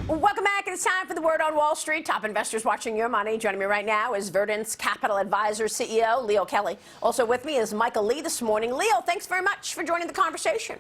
Welcome back. It's time for the Word on Wall Street. Top investors watching your money. Joining me right now is Verdence Capital Advisor CEO Leo Kelly. Also with me is Michael Lee this morning. Leo, thanks very much for joining the conversation.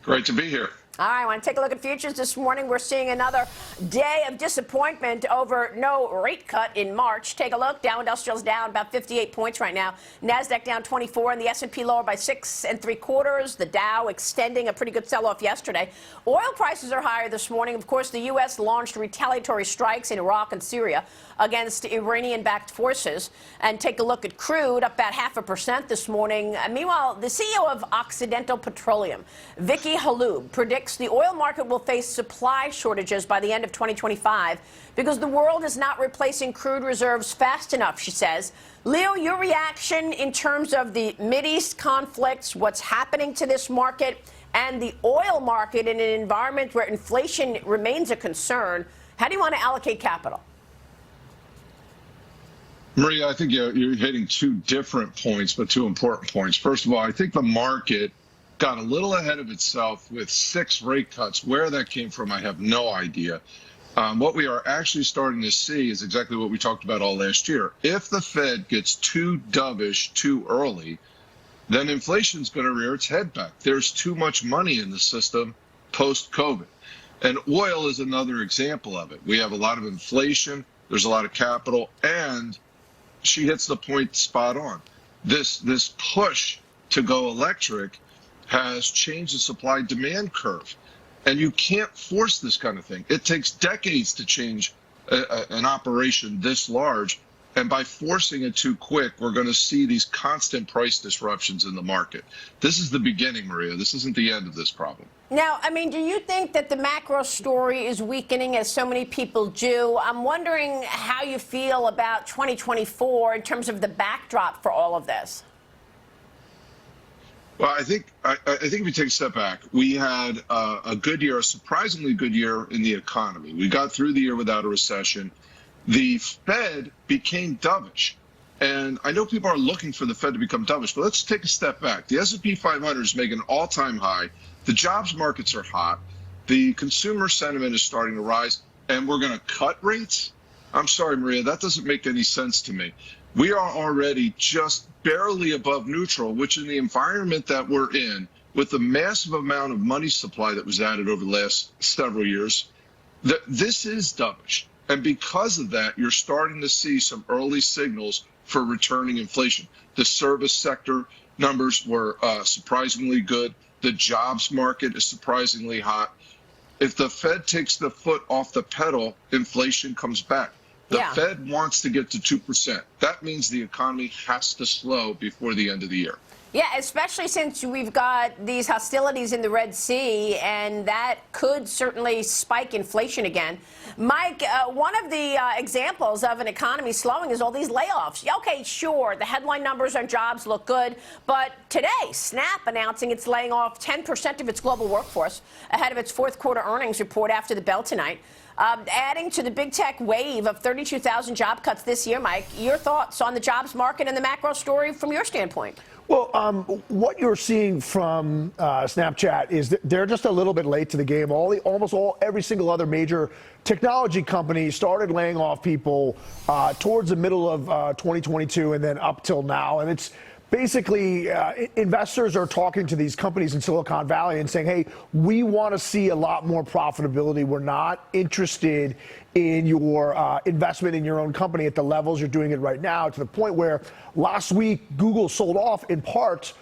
Great to be here. All right, I want to take a look at futures this morning. We're seeing another day of disappointment over no rate cut in March. Take a look. Dow Industrial's down about 58 points right now. NASDAQ down 24, and the S&P lower by 6 3/4. The Dow extending a pretty good sell-off yesterday. Oil prices are higher this morning. Of course, the U.S. launched retaliatory strikes in Iraq and Syria against Iranian-backed forces. And take a look at crude, up about 0.5% this morning. Meanwhile, the CEO of Occidental Petroleum, Vicki Hollub, predicts the oil market will face supply shortages by the end of 2025 because the world is not replacing crude reserves fast enough, she says. Leo, your reaction in terms of the Mideast conflicts, what's happening to this market, and the oil market in an environment where inflation remains a concern. How do you want to allocate capital? Maria, I think you're hitting two different points, but two important points. First of all, I think the market got a little ahead of itself with 6 rate cuts. Where that came from, I have no idea. What we are actually starting to see is exactly what we talked about all last year. If the Fed gets too dovish too early, then inflation's going to rear its head back. There's too much money in the system post-COVID. And oil is another example of it. We have a lot of inflation, there's a lot of capital, and she hits the point spot on. This push to go electric has changed the supply-demand curve. And you can't force this kind of thing. It takes decades to change an operation this large. And by forcing it too quick, we're going to see these constant price disruptions in the market. This is the beginning, Maria. This isn't the end of this problem. Now, I mean, do you think that the macro story is weakening, as so many people do? I'm wondering how you feel about 2024 in terms of the backdrop for all of this. Well, I think if we take a step back, we had a good year, a surprisingly good year in the economy. We got through the year without a recession. The Fed became dovish. And I know people are looking for the Fed to become dovish, but let's take a step back. The S&P 500 is making an all-time high. The jobs markets are hot. The consumer sentiment is starting to rise. And we're going to cut rates? I'm sorry, Maria, that doesn't make any sense to me. We are already just barely above neutral, which in the environment that we're in, with the massive amount of money supply that was added over the last several years, this is dovish. And because of that, you're starting to see some early signals for returning inflation. The service sector numbers were surprisingly good. The jobs market is surprisingly hot. If the Fed takes the foot off the pedal, inflation comes back. The Fed wants to get to 2%. That means the economy has to slow before the end of the year. Yeah, especially since we've got these hostilities in the Red Sea, and that could certainly spike inflation again. Mike, one of the examples of an economy slowing is all these layoffs. Okay, sure, the headline numbers on jobs look good, but today, Snap announcing it's laying off 10% of its global workforce ahead of its fourth quarter earnings report after the bell tonight. Adding to the big tech wave of 32,000 job cuts this year, Mike, your thoughts on the jobs market and the macro story from your standpoint? Well, what you're seeing from Snapchat is that they're just a little bit late to the game. Every single other major technology company started laying off people towards the middle of 2022 and then up till now. And it's basically investors are talking to these companies in Silicon Valley and saying, hey, we want to see a lot more profitability. We're not interested in your investment in your own company at the levels you're doing it right now, to the point where last week Google sold off in part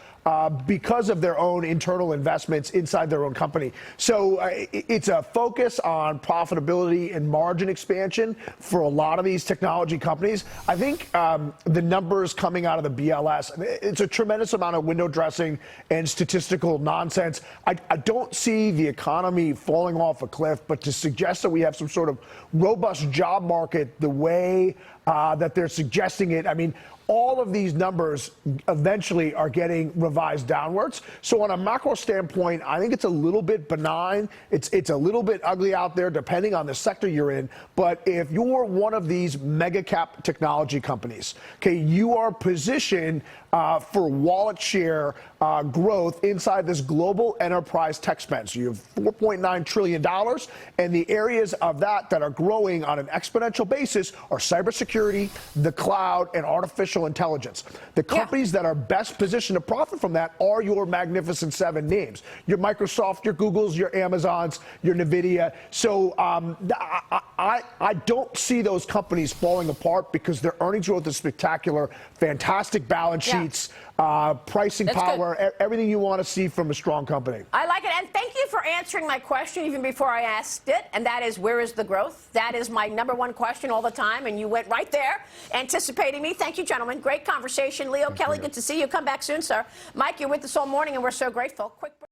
because of their own internal investments inside their own company. So it's a focus on profitability and margin expansion for a lot of these technology companies. I think the numbers coming out of the BLS, it's a tremendous amount of window dressing and statistical nonsense. I don't see the economy falling off a cliff, but to suggest that we have some sort of robust job market the way that they're suggesting it, I mean, all of these numbers eventually are getting revised downwards. So on a macro standpoint, I think it's a little bit benign. It's a little bit ugly out there depending on the sector you're in. But if you're one of these mega cap technology companies, okay, you are positioned for wallet share growth inside this global enterprise tech spend. So you have $4.9 trillion, and the areas of that are growing on an exponential basis are cybersecurity, the cloud, and artificial intelligence. The companies that are best positioned to profit from that are your Magnificent Seven names: your Microsoft, your Googles, your Amazons, your NVIDIA. So I don't see those companies falling apart because their earnings growth is spectacular, fantastic balance sheets, pricing power, everything you want to see from a strong company. I like it, and thank you for answering my question even before I asked it, and that is, where is the growth? That is my number one question all the time, and you went right there, anticipating me. Thank you, gentlemen. Great conversation. Leo Kelly, good to see you. Come back soon, sir. Mike, you're with us all morning, and we're so grateful. Quick break.